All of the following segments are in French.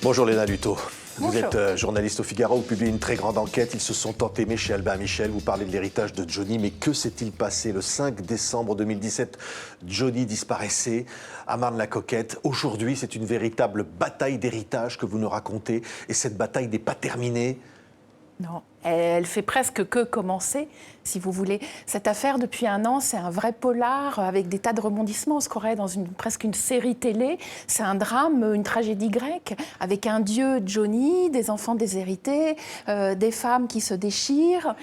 Bonjour Léna Luto. Vous Bonjour. êtes journaliste au Figaro, vous publiez une très grande enquête. Ils se sont tant aimés chez Albin Michel. Vous parlez de l'héritage de Johnny, mais que s'est-il passé? Le 5 décembre 2017, Johnny disparaissait à Marne-la-Coquette. Aujourd'hui, c'est une véritable bataille d'héritage que vous nous racontez. Et cette bataille n'est pas terminée. Non, elle fait presque que commencer, si vous voulez. Cette affaire, depuis un an, c'est un vrai polar avec des tas de rebondissements. On se croirait dans presque une série télé. C'est un drame, une tragédie grecque, avec un dieu Johnny, des enfants déshérités, des femmes qui se déchirent.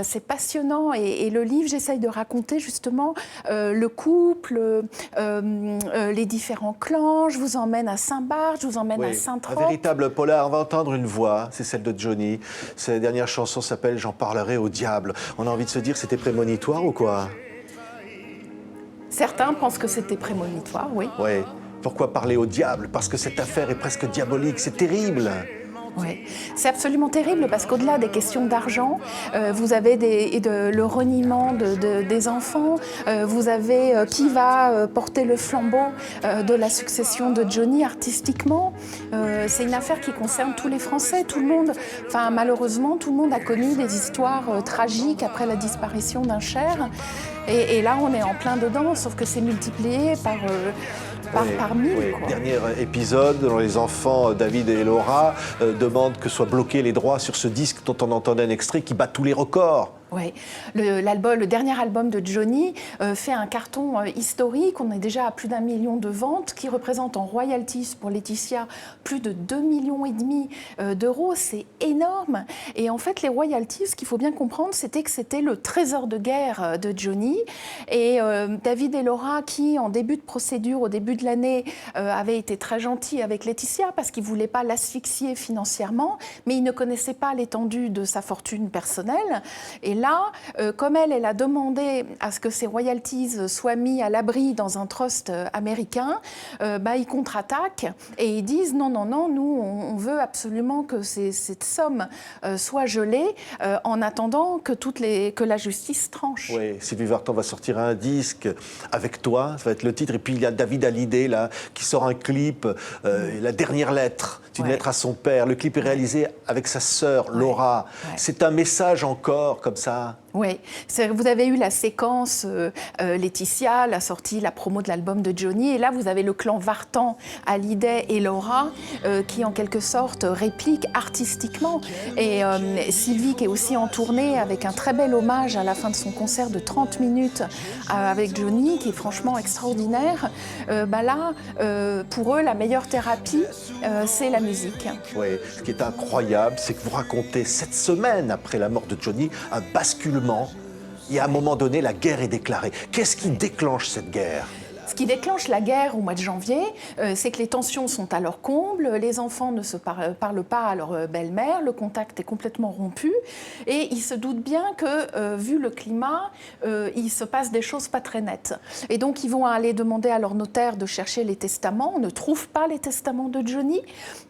C'est passionnant. Et le livre, j'essaye de raconter justement le couple, les différents clans. Je vous emmène à Saint-Barth, je vous emmène à Saint-Trope. Un véritable polar. On va entendre une voix, c'est celle de Johnny. Sa dernière chanson s'appelle « J'en parlerai au diable ». On a envie de se dire, c'était prémonitoire ou quoi? Certains pensent que c'était prémonitoire, oui. Oui. Pourquoi parler au diable? Parce que cette affaire est presque diabolique, c'est terrible. Oui, c'est absolument terrible parce qu'au-delà des questions d'argent, vous avez le reniement des enfants, vous avez qui va porter le flambeau de la succession de Johnny artistiquement. C'est une affaire qui concerne tous les Français, tout le monde. Enfin, malheureusement, tout le monde a connu des histoires tragiques après la disparition d'un cher. Et là, on est en plein dedans, sauf que c'est multiplié par mille. Quoi. Dernier épisode, dont les enfants David et Laura demandent que soient bloqués les droits sur ce disque dont on entendait un extrait qui bat tous les records. Oui, le dernier album de Johnny fait un carton historique. On est déjà à plus d'1 million de ventes, qui représente en royalties pour Laetitia plus de 2,5 millions d'euros. C'est énorme. Et en fait, les royalties, ce qu'il faut bien comprendre, c'était que c'était le trésor de guerre de Johnny. Et David et Laura, qui en début de procédure, au début de l'année, avaient été très gentils avec Laetitia parce qu'ils ne voulaient pas l'asphyxier financièrement, mais ils ne connaissaient pas l'étendue de sa fortune personnelle. Et là, comme elle a demandé à ce que ces royalties soient mis à l'abri dans un trust américain, ils contre-attaquent et ils disent non, nous, on veut absolument que cette somme soit gelée en attendant que la justice tranche. Oui, Sylvie Vartan va sortir un disque avec toi, ça va être le titre. Et puis il y a David Hallyday là, qui sort un clip, La dernière lettre, une lettre à son père. Le clip est réalisé avec sa sœur, Laura. C'est un message encore comme ça. Oui, vous avez eu la séquence Laetitia, la promo de l'album de Johnny, et là vous avez le clan Vartan, Hallyday et Laura qui en quelque sorte répliquent artistiquement. Et Sylvie qui est aussi en tournée avec un très bel hommage à la fin de son concert de 30 minutes avec Johnny, qui est franchement extraordinaire. Là, pour eux, la meilleure thérapie, c'est la musique. Oui, ce qui est incroyable, c'est que vous racontez 7 semaines après la mort de Johnny, un basculement. Et à un moment donné, la guerre est déclarée. Qu'est-ce qui déclenche cette guerre ? Ce qui déclenche la guerre au mois de janvier, c'est que les tensions sont à leur comble, les enfants ne se parlent pas à leur belle-mère, le contact est complètement rompu, et ils se doutent bien que, vu le climat, il se passe des choses pas très nettes. Et donc, ils vont aller demander à leur notaire de chercher les testaments. On ne trouve pas les testaments de Johnny,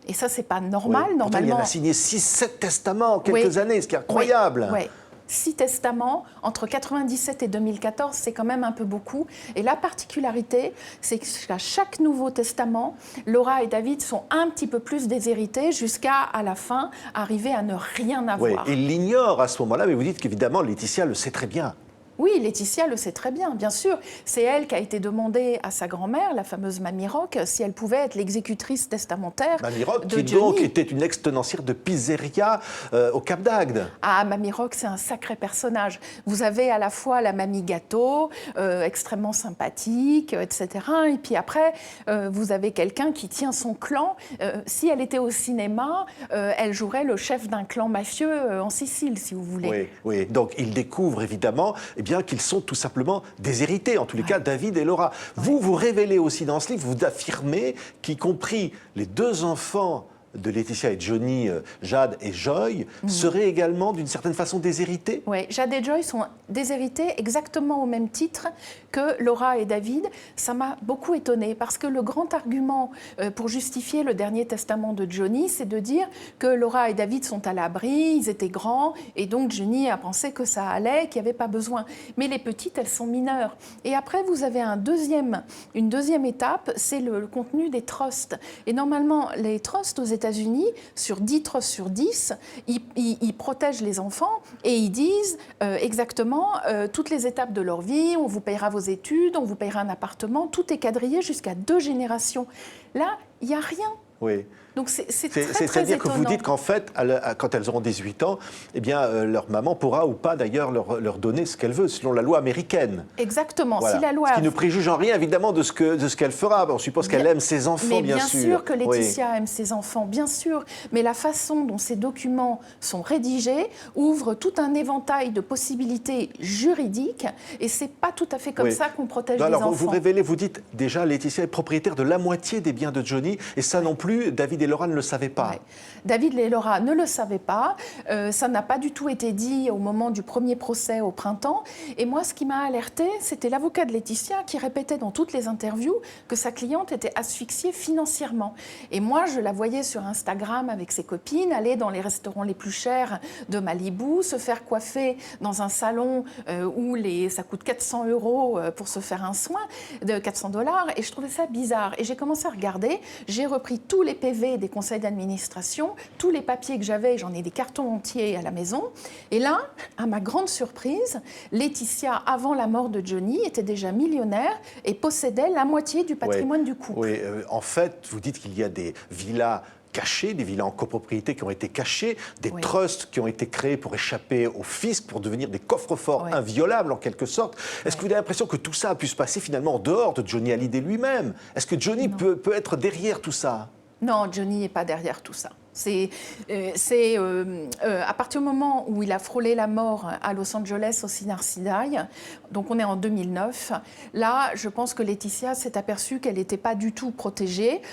et ça, c'est pas normal. Oui. Normalement, il en a signé 6-7 testaments en quelques années, ce qui est incroyable. Oui. 6 testaments entre 1997 et 2014, c'est quand même un peu beaucoup. Et la particularité, c'est qu'à chaque nouveau testament, Laura et David sont un petit peu plus déshérités jusqu'à, à la fin, arriver à ne rien avoir. Oui, il l'ignore à ce moment-là, mais vous dites qu'évidemment, Laetitia le sait très bien. Oui, Laetitia le sait très bien, bien sûr. C'est elle qui a été demandée à sa grand-mère, la fameuse Mamie Rock, si elle pouvait être l'exécutrice testamentaire Mamie Rock, de qui Johnny. donc était une ex-tenancière de pizzeria au Cap d'Agde. Ah, Mamie Rock, c'est un sacré personnage. Vous avez à la fois la Mamie Gâteau, extrêmement sympathique, etc. Et puis après, vous avez quelqu'un qui tient son clan. Si elle était au cinéma, elle jouerait le chef d'un clan mafieux en Sicile, si vous voulez. Oui. Donc il découvre évidemment qu'ils sont tout simplement déshérités, en tous les cas David et Laura. Vous révélez aussi dans ce livre, vous affirmez qu'y compris les 2 enfants de Laetitia et Johnny, Jade et Joy, seraient également d'une certaine façon déshérités ? Oui, Jade et Joy sont déshérités exactement au même titre que Laura et David. Ça m'a beaucoup étonnée parce que le grand argument pour justifier le dernier testament de Johnny, c'est de dire que Laura et David sont à l'abri, ils étaient grands et donc Johnny a pensé que ça allait, qu'il n'y avait pas besoin. Mais les petites, elles sont mineures. Et après, vous avez une deuxième étape, c'est le contenu des trusts. Et normalement, les trusts aux États-Unis, États-Unis, sur 10 trusts sur 10, ils protègent les enfants et ils disent exactement toutes les étapes de leur vie, on vous payera vos études, on vous payera un appartement, tout est quadrillé jusqu'à 2 générations. Là, il n'y a rien. Oui. Donc c'est très étonnant. C'est-à-dire que vous dites qu'en fait, quand elles auront 18 ans, eh bien, leur maman pourra ou pas d'ailleurs leur donner ce qu'elle veut, selon la loi américaine. Exactement. Voilà. Si la loi... Ce qui ne préjuge en rien, évidemment, de ce qu'elle fera. On suppose qu'elle aime ses enfants, bien sûr. Mais bien sûr que Laetitia aime ses enfants, bien sûr. Mais la façon dont ces documents sont rédigés ouvre tout un éventail de possibilités juridiques. Et c'est pas tout à fait comme ça qu'on protège les enfants. Vous révélez, vous dites déjà, Laetitia est propriétaire de la moitié des biens de Johnny. Et ça non plus, David et Laura ne le savaient pas. Ouais. David et Laura ne le savaient pas. Ça n'a pas du tout été dit au moment du premier procès au printemps. Et moi, ce qui m'a alertée, c'était l'avocat de Laetitia qui répétait dans toutes les interviews que sa cliente était asphyxiée financièrement. Et moi, je la voyais sur Instagram avec ses copines, aller dans les restaurants les plus chers de Malibu, se faire coiffer dans un salon où ça coûte 400 € pour se faire un soin, de 400 $. Et je trouvais ça bizarre. Et j'ai commencé à regarder. J'ai repris tous les PV des conseils d'administration, tous les papiers que j'avais, j'en ai des cartons entiers à la maison. Et là, à ma grande surprise, Laetitia, avant la mort de Johnny, était déjà millionnaire et possédait la moitié du patrimoine du couple. Oui, en fait, vous dites qu'il y a des villas cachées, des villas en copropriété qui ont été cachées, des trusts qui ont été créés pour échapper au fisc, pour devenir des coffres-forts inviolables en quelque sorte. Est-ce que vous avez l'impression que tout ça a pu se passer finalement en dehors de Johnny Hallyday lui-même? Est-ce que Johnny peut être derrière tout ça? Non, Johnny n'est pas derrière tout ça. À partir du moment où il a frôlé la mort à Los Angeles au Sinai, donc on est en 2009, là, je pense que Laetitia s'est aperçue qu'elle n'était pas du tout protégée.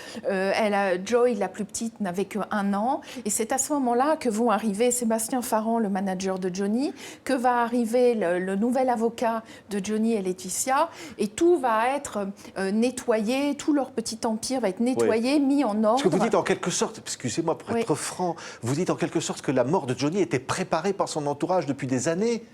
Joy, la plus petite, n'avait qu'1 an. Et c'est à ce moment-là que vont arriver Sébastien Farran, le manager de Johnny, que va arriver le nouvel avocat de Johnny et Laetitia. Et tout va être nettoyé, tout leur petit empire va être nettoyé, mis en ordre. Ce que vous dites en quelque sorte, excusez-moi pour être franc, vous dites en quelque sorte que la mort de Johnny était préparée par son entourage depuis des années.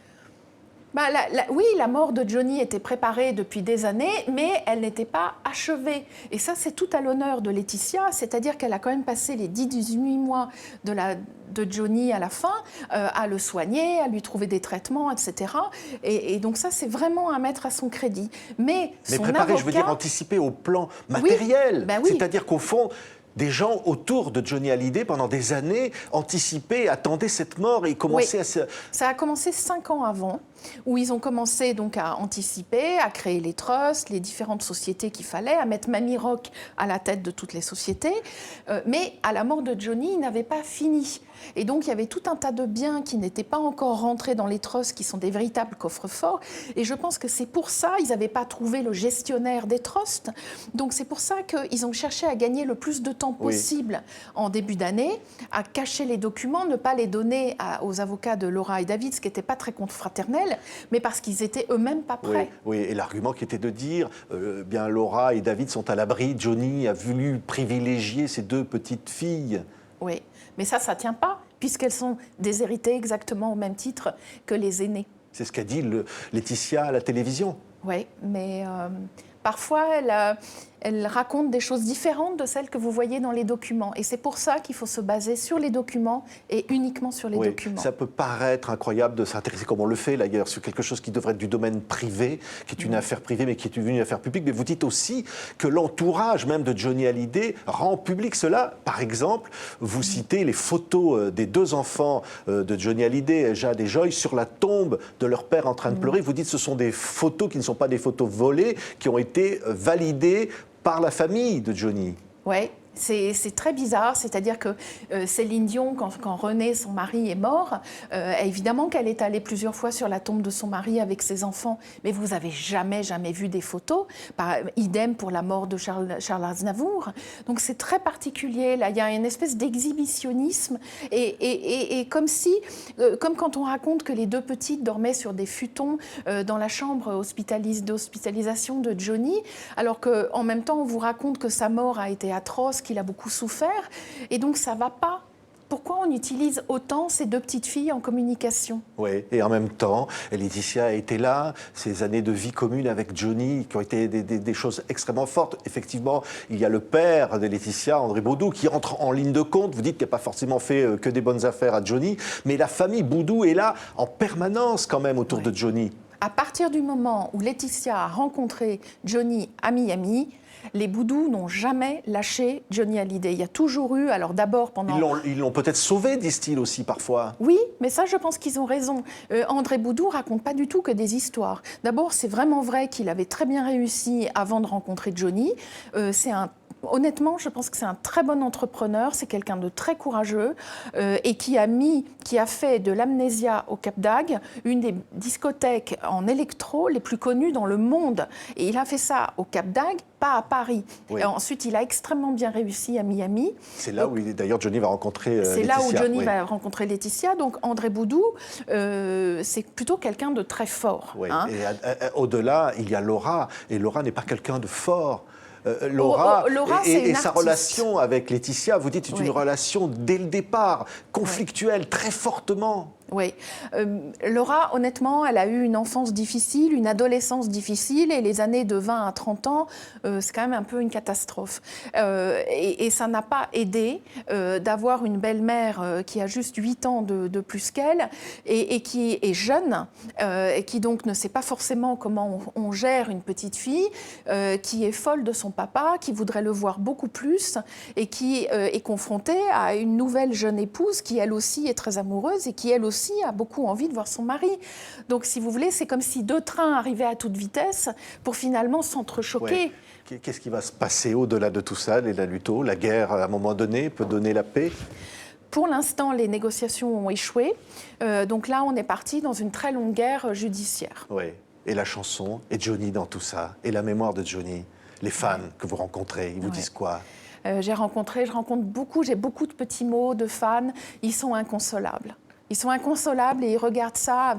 Oui, la mort de Johnny était préparée depuis des années, mais elle n'était pas achevée. Et ça, c'est tout à l'honneur de Laetitia, c'est-à-dire qu'elle a quand même passé les 10-18 mois de Johnny à la fin à le soigner, à lui trouver des traitements, etc. Et donc ça, c'est vraiment à mettre à son crédit. Mais préparée, je veux dire anticiper au plan matériel. Oui. C'est-à-dire qu'au fond, des gens autour de Johnny Hallyday, pendant des années, anticipaient, attendaient cette mort et commençaient à se... Ça a commencé 5 ans avant, où ils ont commencé donc à anticiper, à créer les trusts, les différentes sociétés qu'il fallait, à mettre Mamie Rock à la tête de toutes les sociétés. Mais à la mort de Johnny, ils n'avaient pas fini. Et donc, il y avait tout un tas de biens qui n'étaient pas encore rentrés dans les trusts, qui sont des véritables coffres-forts. Et je pense que c'est pour ça, ils n'avaient pas trouvé le gestionnaire des trusts. Donc, c'est pour ça qu'ils ont cherché à gagner le plus de temps possible en début d'année, à cacher les documents, ne pas les donner aux avocats de Laura et David, ce qui n'était pas très confraternel, mais parce qu'ils étaient eux-mêmes pas prêts. Oui, et l'argument qui était de dire, bien Laura et David sont à l'abri, Johnny a voulu privilégier ses 2 petites filles. Oui, mais ça ne tient pas, puisqu'elles sont déshéritées exactement au même titre que les aînés. C'est ce qu'a dit Laetitia à la télévision. Oui, mais parfois, elle raconte des choses différentes de celles que vous voyez dans les documents. Et c'est pour ça qu'il faut se baser sur les documents et uniquement sur les documents. Ça peut paraître incroyable de s'intéresser, comme on le fait d'ailleurs, sur quelque chose qui devrait être du domaine privé, qui est une affaire privée, mais qui est devenue une affaire publique. Mais vous dites aussi que l'entourage même de Johnny Hallyday rend public cela. Par exemple, vous citez les photos des 2 enfants de Johnny Hallyday, Jade et Joy, sur la tombe de leur père en train de pleurer. Vous dites que ce sont des photos qui ne sont pas des photos volées, qui ont été validées par la famille de Johnny. Oui, c'est très bizarre, c'est-à-dire que Céline Dion, quand René, son mari, est mort, évidemment qu'elle est allée plusieurs fois sur la tombe de son mari avec ses enfants, mais vous n'avez jamais vu des photos. Idem pour la mort de Charles Aznavour. Donc c'est très particulier, là, il y a une espèce d'exhibitionnisme, et comme quand on raconte que les 2 petites dormaient sur des futons dans la chambre d'hospitalisation de Johnny, alors qu'en même temps on vous raconte que sa mort a été atroce, qu'il a beaucoup souffert, et donc ça ne va pas. pourquoi on utilise autant ces deux petites filles en communication? Oui, et en même temps, Laetitia a été là, ces années de vie commune avec Johnny, qui ont été des choses extrêmement fortes. Effectivement, il y a le père de Laetitia, André Baudou, qui entre en ligne de compte. Vous dites qu'il n'a pas forcément fait que des bonnes affaires à Johnny, mais la famille Baudou est là en permanence quand même autour de Johnny. À partir du moment où Laetitia a rencontré Johnny à Miami, les Boudou n'ont jamais lâché Johnny Hallyday. Il y a toujours eu, alors d'abord pendant... Ils l'ont peut-être sauvé, disent-ils aussi parfois. Oui, mais ça, je pense qu'ils ont raison. André Boudou raconte pas du tout que des histoires. D'abord, c'est vraiment vrai qu'il avait très bien réussi avant de rencontrer Johnny. Honnêtement, je pense que c'est un très bon entrepreneur, c'est quelqu'un de très courageux et qui a fait de l'Amnésia au Cap d'Agde une des discothèques en électro les plus connues dans le monde. Et il a fait ça au Cap d'Agde, pas à Paris. Oui. Et ensuite, il a extrêmement bien réussi à Miami. C'est là où d'ailleurs Johnny va rencontrer Laetitia. C'est là où Johnny va rencontrer Laetitia. Donc André Boudou, c'est plutôt quelqu'un de très fort. Oui. Hein. Et au-delà, il y a Laura. Et Laura n'est pas quelqu'un de fort. Laura et sa relation avec Laetitia, vous dites, c'est une relation dès le départ, conflictuelle, très fortement. Oui. Laura, honnêtement, elle a eu une enfance difficile, une adolescence difficile, et les années de 20 à 30 ans, c'est quand même un peu une catastrophe. Et ça n'a pas aidé d'avoir une belle-mère qui a juste 8 ans de plus qu'elle, et qui est jeune, et qui donc ne sait pas forcément comment on gère une petite fille, qui est folle de son papa, qui voudrait le voir beaucoup plus, et qui est confrontée à une nouvelle jeune épouse qui, elle aussi, est très amoureuse, et qui, elle aussi, a beaucoup envie de voir son mari. Donc, si vous voulez, c'est comme si deux trains arrivaient à toute vitesse pour finalement s'entrechoquer. Ouais. Qu'est-ce qui va se passer au-delà de tout ça, Léna Luto? La guerre, à un moment donné, peut donner la paix? Pour l'instant, les négociations ont échoué. Donc là, on est parti dans une très longue guerre judiciaire. Oui. Et la chanson, et Johnny dans tout ça, et la mémoire de Johnny. Les fans que vous rencontrez, ils vous disent quoi? Je rencontre beaucoup, j'ai beaucoup de petits mots de fans. Ils sont inconsolables. Ils sont inconsolables et ils regardent ça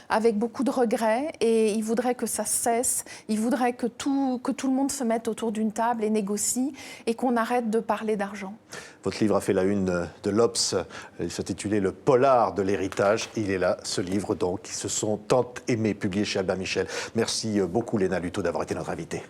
avec beaucoup de regrets et ils voudraient que ça cesse. Ils voudraient que tout le monde se mette autour d'une table et négocie et qu'on arrête de parler d'argent. Votre livre a fait la une de l'Obs. Il s'intitulait « Le polar de l'héritage ». Il est là, ce livre donc, qui se sont tant aimés, publié chez Albin Michel. Merci beaucoup Léna Luto d'avoir été notre invitée.